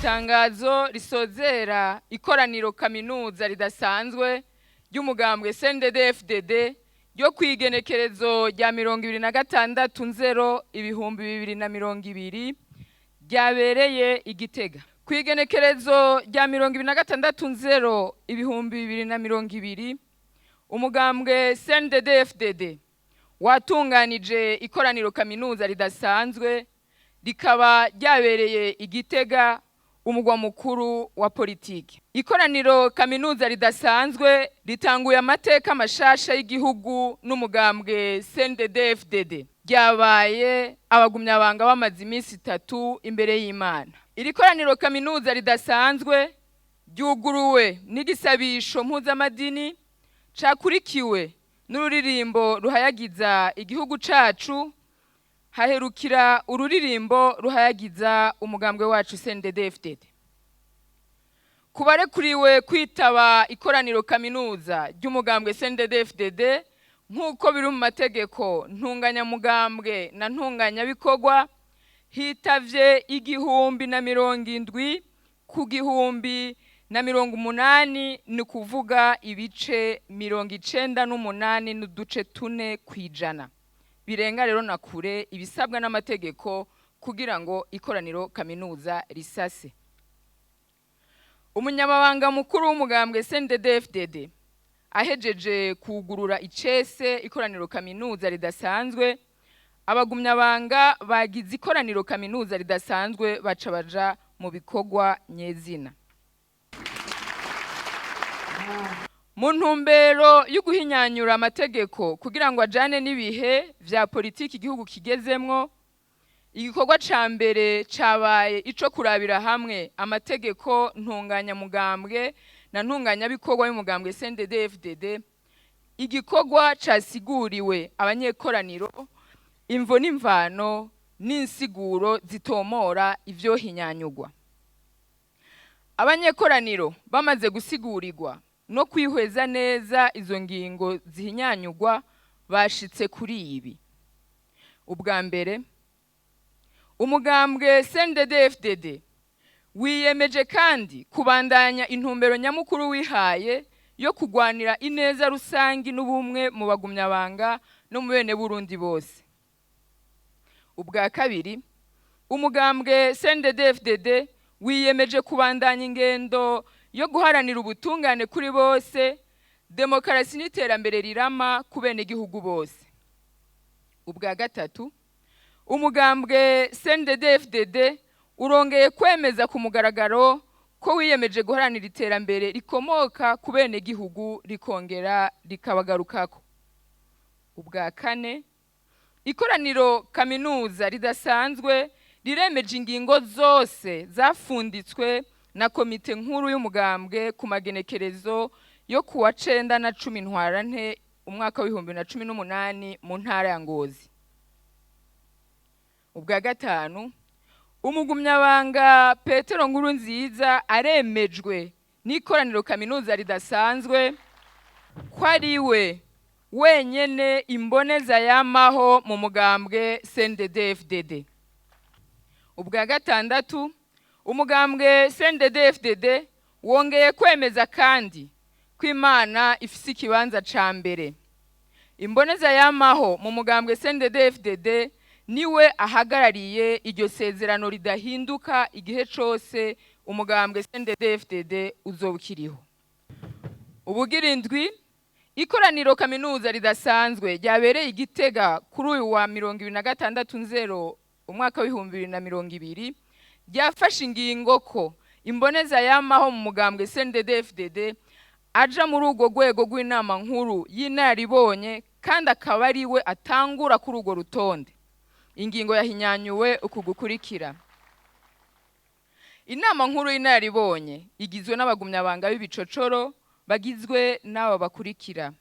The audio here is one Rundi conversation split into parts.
Itangazo risozera ikoraniro kaminuza ridasanzwe ry'umugambwe CNDD-FDD ryo kwigenekerezo rya 2026/2020 ryabereye Igitega. Kwigenekerezo rya 2026/2020 umugambwe CNDD-FDD watunganije ikoraniro kaminuza ridasanzwe rikaba ryabereye Igitega, umugwa mukuru wa politiki. Ikoraniro kaminuza ridasanzwe ritanguye amateka mashasha y'igihugu n'umugambwe CNDD-FDD. Ryabaye abagumyabanga bamaze iminsi 3 imbere y'Imana. Iri koraniro kaminuza ridasanzwe ryuguruwe n'igisabisho mpuzamadini cakurikiwe n'ururirimbo ruhayagiza igihugu cacu, haherukira ururirimbo ruhayagiza umugambwe wacu CNDD-FDD. Kubarekuriwe kwitaba ikoraniro kaminuza ry'umugambwe CNDD-FDD nk'uko biri mu mategeko ntunganyamugambwe na ntunganyabikogwa, hitavye 170 ku 180, ni kuvuga ibice 98 n'uduce 4 kwijana. Birenga rero na kure ibisabwa n'amategeko kugira ngo ikoraniro kaminuza risase. Umunyamabanga mukuru w'umugambwe CNDD-FDD ahejeje kugurura icese ikoraniro kaminuza ridasanzwe, abagumyabanga bagize ikoraniro kaminuza ridasanzwe baca baja mu bikorwa nyezina. Mu ntumbero yo guhinyanyura amategeko kugira ngo ajane n'ibihe vya politiki igihugu kigezemwo, igikorwa ca mbere cabaye ico kurabira hamwe amategeko ntunganyamugambwe na ntunganyabikorwa y'umugambwe CNDD-FDD. Igikorwa casiguriwe abanyekoraniro imvo n'imvano n'insiguro zitomora ivyo hinyanyugwa. Abanyekoraniro bamaze gusigurirwa no kwihweza neza izo ngingo zihinyanyugwa, bashitse kuri ibi. Ubwa mbere, umugambwe CNDD-FDD wiyemeje kandi kubandanya intumbero nyamukuru wihaye yo kugwanira ineza rusangi n'ubumwe mu bagumyabanga no mu bene Burundi bose. Ubwa kabiri, umugambwe CNDD-FDD wiyemeje kubandanya ingendo yo guharanira ubutungane kuri bose, demokarasi n'iterambere rirama ku bene gihugu bose. Ubwa gatatu, umugambwe CNDD-FDD urongeye kwemeza ku mugaragaro ko wiyemeje guharanira iterambere rikomoka ku bene gihugu rikongera rikabagarukako. Ubwa kane, ikoraniro kaminuza ridasanzwe riremeje ingingo zose zafunditswe na komite nkuru y'umugambwe ku magenekerezo yo kuwa 9 na 10 Ntwarante umwaka wa 2018 mu ntara ya Ngozi. Ubwa gatanu, umugumyabanga Petero Nkurunziza aremejwe n'ikoraniro kaminuza ridasanzwe ko ariwe wenyene imboneza yamaho mu mugambwe CNDD-FDD. Ubwa gatandatu, umugambwe CNDD-FDD wongeye kwemeza kandi ko Imana ifise ikibanza ca mbere. Imboneza yamaho mu mugambwe CNDD-FDD niwe ahagarariye iryo sezerano ridahinduka igihe cose umugambwe CNDD-FDD uzobukiriho. Ubugirindwi, ikoraniro kaminuza ridasanzwe ryabereye Igitega kuri uyu wa 26/0 umwaka wa 2020 ryafashe ingingo ko imboneza yamaho mu mugambwe CNDD-FDD aja muri urwo rwego rw'inama nkuru y'inaribonye kandi akaba ariwe atangura kuri urwo rutonde. Ingingo yahinyanyuwe uku gukurikira. Inama nkuru y'inaribonye igizwe n'abagumyabanga b'ibicocoro bagizwe n'aba bakurikira: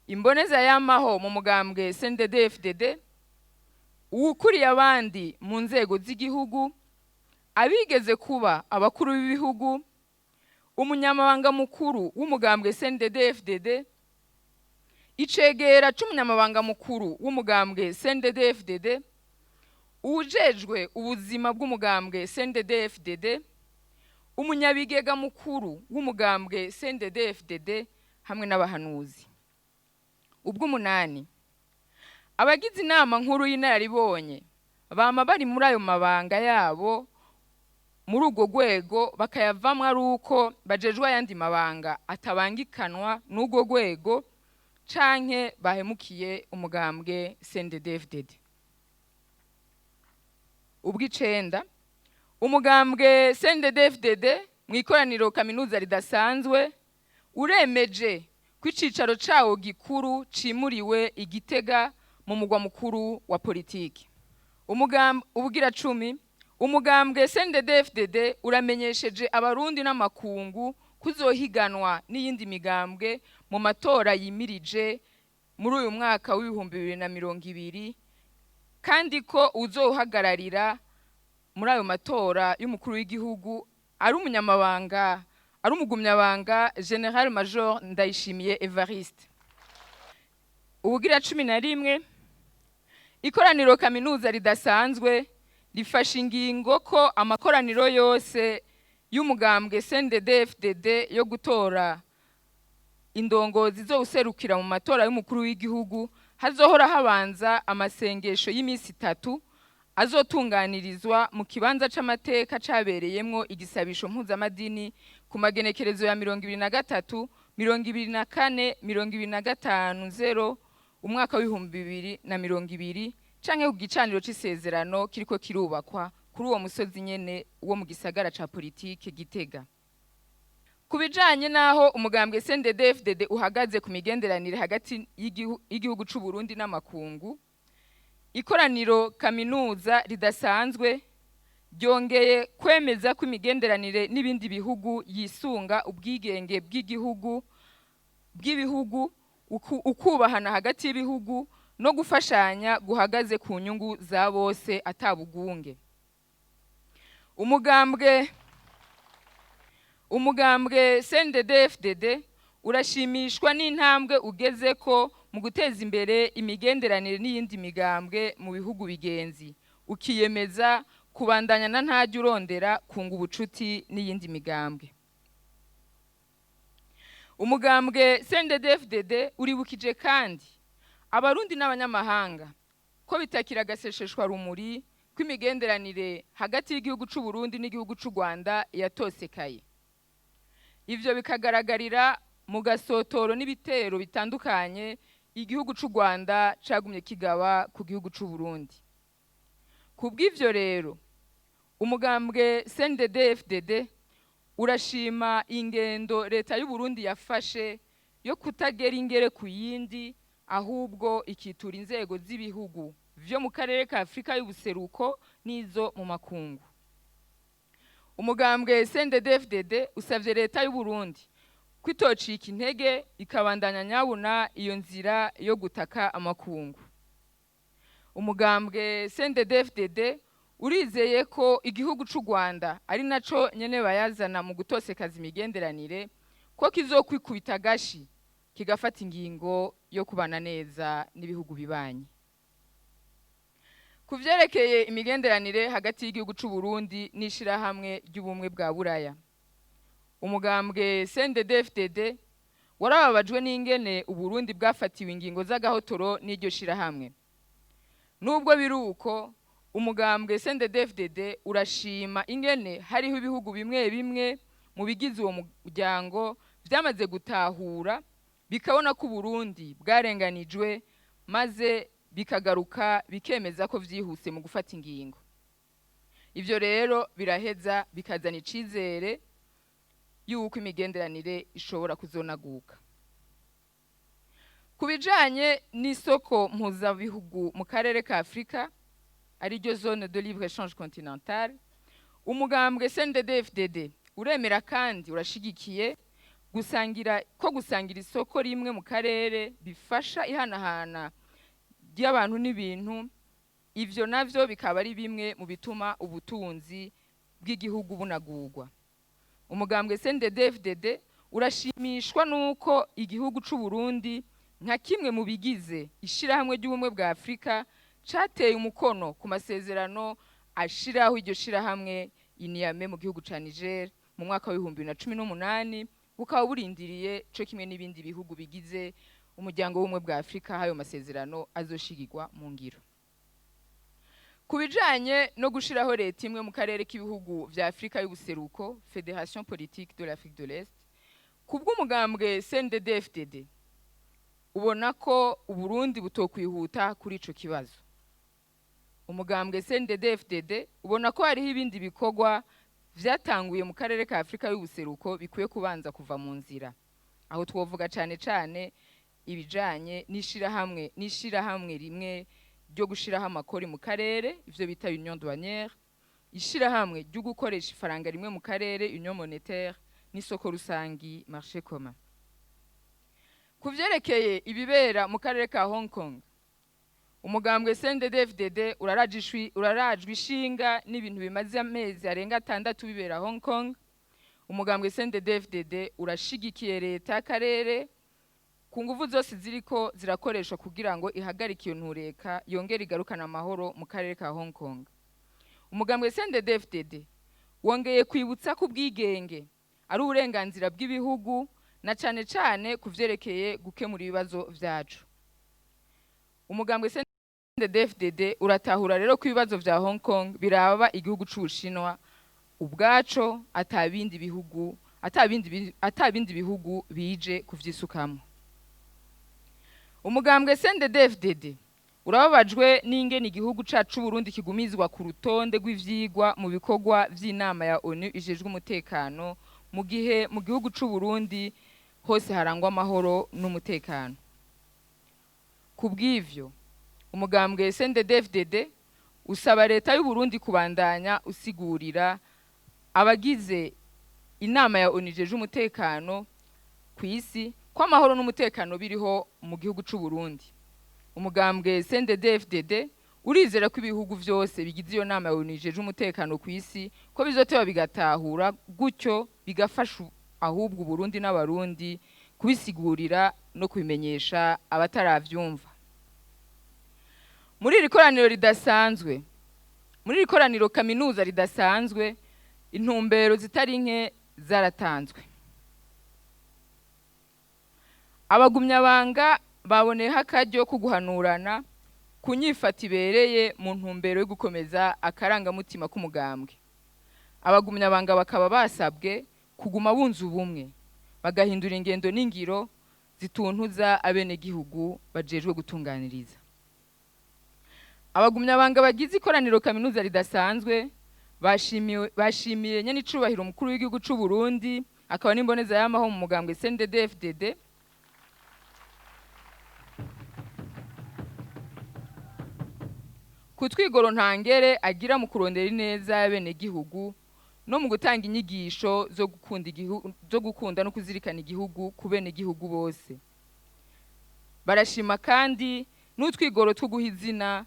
imboneza yamaho mu mugambwe CNDD-FDD, uwukuriye abandi mu nzego z'igihugu, abigeze kuba abakuru b'ibihugu, umunyamabanga mukuru w'umugambwe CNDD-FDD, icegera c'umunyamabanga mukuru w'umugambwe CNDD-FDD, uwujejwe ubuzima bw'umugambwe CNDD-FDD, umunyabigega mukuru w'umugambwe CNDD-FDD hamwe n'abahanuzi. Ubw'umunani, abagize inama nkuru y'inararibonye bama bari muri ayo mabanga yabo muri urwo rwego bakayavamwo ari uko bajejwe ayandi mabanga atabangikanwa n'urwo rwego canke bahemukiye umugambwe CNDD-FDD. Ubw'icenda, umugambwe CNDD-FDD mu ikoraniro kaminuza ridasanzwe uremeje ko icicaro cawo gikuru cimuriwe i Gitega mu mugwa mukuru wa politiki. Ubugira 10, umugambwe CNDD-FDD uramenyesheje abarundi n'amakungu kuzohiganwa n'iyindi migambwe mu matora yimirije muri uyu mwaka w'2020 kandi ko uzohagararira muri ayo matora y'umukuru w'igihugu ari umunyamabanga ari umugumyabanga General Major Ndayishimiye Evariste. Ubugira 11, ikoraniro kaminuza ridasanzwe rifashe ingingo ko amakoraniro yose y'umugambwe CNDD-FDD yo gutora indongozi zo userukira mu matora y'umukuru w'igihugu hazohora habanza amasengesho y'iminsi 3 azotunganirizwa mu kibanza c'amateka cabereyemwo igisabisho mpuzamadini ku magenekerezo ya 2023, 2024, 2025 umwaka w'2020 canke ku gicaniro c'isezerano kiriko kirubakwa kuri uwo musozi nyene wo mu gisagara ca politike Gitega. Kubijanye naho umugambwe CNDD-FDD uhagaze ku migenderanire hagati y'igihugu c'u Burundi n'amakungu, ikoraniro kaminuza ridasanzwe ryongeye kwemeza ko imigenderanire n'ibindi bihugu yisunga ubwigenge bw'ibihugu ukubahana hagati y'ibihugu no gufashanya guhagaze ku nyungu za bose atabugunge. Umugambwe CNDD-FDD urashimishwa n'intambwe ugeze ko mu guteza imbere imigenderanire n'iyindi migambwe mu bihugu bigenzi, ukiyemeza kubandanya na ntajya urondera kunga ubucuti n'iyindi migambwe. Umugambwe CNDD-FDD uribukije kandi abarundi n'abanyamahanga ko bitakira agasesheshwa rumuri kw'imigenderanire hagati y'igihugu c'u Burundi n'igihugu c'u Rwanda yatosekaye. Ivyo bikagaragarira mu gasotoro n'ibitero bitandukanye igihugu c'u Rwanda cagumye kigaba ku gihugu c'u Burundi. Kubw'ivyo rero, umugambwe CNDD-FDD urashima ingendo leta y'u Burundi yafashe yo kutagera ingere ku yindi, ahubwo ikitura inzego z'ibihugu vyo mu karere ka Afrika y'ubuseruko n'izo mu makungu. Umugambwe CNDD-FDD usavye leta y'u Burundi kwitocika intege ikabandanya nyabuna iyo nzira yo gutaka amakungu. Umugambwe CNDD-FDD urizeye ko igihugu c'u Rwanda ari naco nyene bayazana mu gutosekaza imigenderanire ko kizokwikubita gashi kigafata ingingo yo kubana neza n'ibihugu bibanyi. Kuvyerekeye imigenderanire hagati y'igihugu c'u Burundi n'ishirahamwe ry'ubumwe bwa Buraya, umugambwe CNDD-FDD warababajwe n'ingene Uburundi bwafatiwe ingingo z'agahotoro n'iryo shirahamwe. Nubwo biruko, umugambwe CNDD-FDD urashima ingene hariho ibihugu bimwe bimwe mu bigize uwo muryango vyamaze gutahura bikabona ko Burundi bwarenganijwe maze bikagaruka bikemeza ko vyihuse mu gufata ingingo. Ivyo rero biraheza bikazana icizere yuko imigenderanire ishobora kuzonaguka. Kubijanye n'isoko mpuzabihugu mu karere ka Afrika ari ryo zone de libre échange continentale, umugambwe CNDD-FDD uremera kandi urashigikiye gusangira isoko rimwe mu karere bifasha ihanahana ry'abantu n'ibintu. Ivyo navyo bikaba ari bimwe mu bituma ubutunzi bw'igihugu bunagurwa. Umugambwe CNDD-FDD urashimishwa nuko igihugu c'u Burundi nka kimwe mu bigize ishirahamwe ry'ubumwe bwa Afrika cateye umukono ku masezerano ashiraho iryo shirahamwe Niamey mu gihugu ca Niger mu mwaka wa 2018, bukaba burindiriye co kimwe n'ibindi bihugu bigize umuryango w'ubumwe bwa Afrika hayo masezerano azoshigirwa mu ngiro. Kubijanye no gushiraho leta imwe mu karere k'ibihugu vya Afrika y'ubuseruko, Fédération Politique de l'Afrique de l'Est, kubw'umugambwe CNDD-FDD ubona ko Uburundi butokwihuta kuri ico kibazo. Umugambwe CNDD-FDD ubona ko hariho ibindi bikorwa vyatanguye mu karere ka Afrika y'ubuseruko bikwiye kubanza kuva mu nzira. Aho twovuga cane cane ibijanye n'ishirahamwe rimwe ryo gushiraho amakori mu karere, ivyo bita Union douanière, ishirahamwe ryo gukoresha ifaranga rimwe mu karere, Union monétaire, n'isoko rusangi, marché commun. Kuvyerekeye ibibera mu karere ka Hong Kong, umugambwe CNDD-FDD urarajwe ishinga n'ibintu bimaze amezi arenga 6 bibera Hong Kong. Umugambwe CNDD-FDD urashigikiye leta y'akarere ku nguvu zose ziriko zirakoreshwa kugira ngo ihagarike iyo ntureka yongera igarukana amahoro mu karere ka Hong Kong. Umugambwe CNDD-FDD wongeye kwibutsa ko ubwigenge ari uburenganzira bw'ibihugu na cane cane kuvyerekeye gukemura ibibazo vyacu. Umugambwe CNDD-FDD uratahura rero ko ibibazo vya Hong Kong biraba igihugu c'Ubushinwa ubwaco atabindi bihugu bije kuvyisukamwo. Umugambwe CNDD-FDD urababajwe n'ingene igihugu cacu Burundi kigumizwa ku rutonde rw'ivyigwa mu bikorwa vy'inama ya ONU ijejwe umutekano, mu gihe mu gihugu c'u Burundi hose harangwa amahoro n'umutekano. Kubw'ivyo umugambwe CNDD-FDD usaba leta y'u Burundi kubandanya usigurira abagize inama ya ONU ijejwe umutekano kw'isi ko amahoro n'umutekano biriho mu gihugu c'u Burundi. Umugambwe CNDD-FDD urizera ko ibihugu vyose bigize iyo nama ya ONU ijejwe umutekano kw'isi ko bizoteba bigatahura, gutyo bigafasha ahubwo Burundi n'abarundi kubisigurira no kubimenyesha abataravyumva. Muri iri koraniro kaminuza ridasanzwe, intumbero zitari nke zaratanzwe. Abagumyabanga baboneyeho akaryo ko guhanurana ku nyifata ibereye mu ntumbero yo gukomeza akarangamutima k'umugambwe. Abagumyabanga bakaba basabwe kuguma bunze ubumwe, bagahindura ingendo n'ingiro zituntuza abenegihugu bajejwe gutunganiriza. Abagumyabanga bagize ikoraniro kaminuza ridasanzwe bashimiye nyenicubahiro umukuru w'igihugu c'u Burundi akaba n'imboneza y'amaho mu mugambwe CNDD-FDD kutwigoro ntangere agira mu kurondera ineza y'abenegihugu no mu gutanga inyigisho zo gukunda no kuzirikana igihugu ku benegihugu bose. Barashima kandi n'utwigoro two guha izina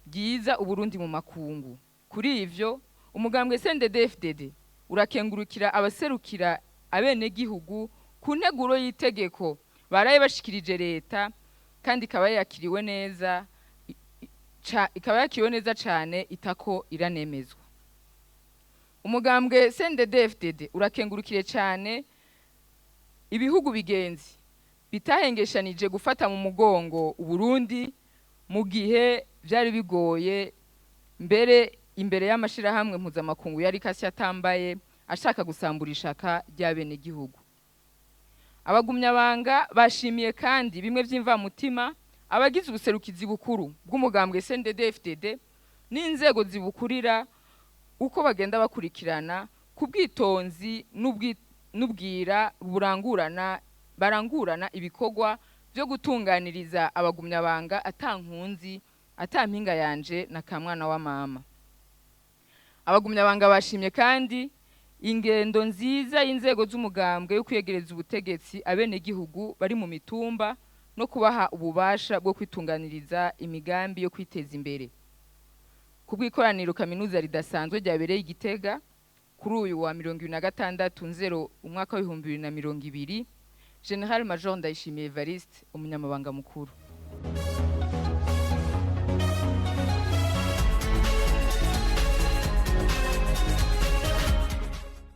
ryiza Uburundi mu makungu. Kuri ivyo umugambwe CNDD-FDD urakengurukira abaserukira abenegihugu ku nteguro y'itegeko baraye bashikirije leta, kandi ikaba yakiriwe neza cane itako iranemezwa. Umugambwe CNDD-FDD urakengurukire cane ibihugu bigenzi bitahengeshanije gufata mu mugongo Uburundi mu gihe vyari bigoye, mbere imbere y'amashirahamwe mpuzamakungu yari kasi atambaye ashaka gusambura ishaka ry'abenegihugu. Abagumyabanga bashimiye kandi bimwe vy'imvamutima abagize ubuserukizi bukuru bw'umugambwe CNDD-FDD n'inzego zibukurira uko bagenda bakurikirana ku bwitonzi n'ubwira barangurana ibikorwa byo gutunganiriza abagumyabanga atankunzi atampinga yanje na kamwana wa mama. Abagumyabanga bashimye kandi ingendo nziza y'inzego z'umugambwe yo kwegereza ubutegetsi abenegihugu bari mu mitumba no kubaha ububasha bwo kwitunganiriza imigambi yo kwiteza imbere. Kubw'ikoraniro kaminuza ridasanzwe ryabereye i Gitega kuri uyu wa 26/0 umwaka wa 2020, General Major Ndayishimiye Evariste, umunyamabanga mukuru.